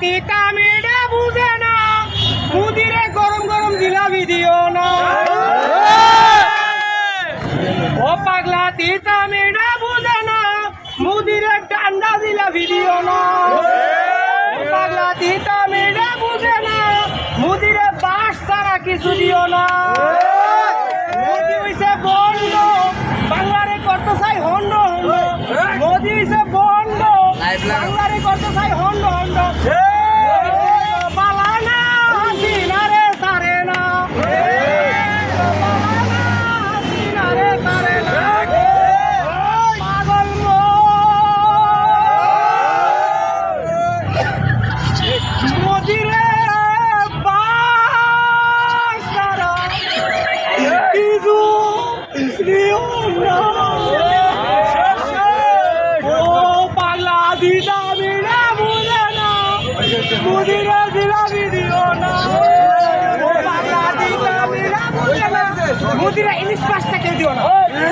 তিতা মেয়েটা বুঝে না, মুদিরে গরম গরম জিলাপি দিও না। ও পাগলা তিতা মেয়েটা বুঝে না, মুদিরে ঠান্ডা জিলাপি দিও না। ও পাগলা তিতা মেয়েটা বুঝে না, মুদিরে বাস ছাড়া কিছু দিও না। মোদি হইছে বন্ধ, বাংলারে করতে চাই হন্ড হন্ড। মোদি হইছে বন্ধ, বাংলারে করতে চাই হন্ড হন্ড। পালানা হাসিনা রে সারে না, পালানা হাসিনা রে সারে না। পাগল মোদি রে বাস ছাড়া কিছু দিও না। ও পাগলা দিদা বিনা বুঝে না, মুদিরে জিলাপি দিও না। ও পাগলা দিদা বিনা বুঝে না, মুদিরে ইলিশ মাছটা কেউ দিও না।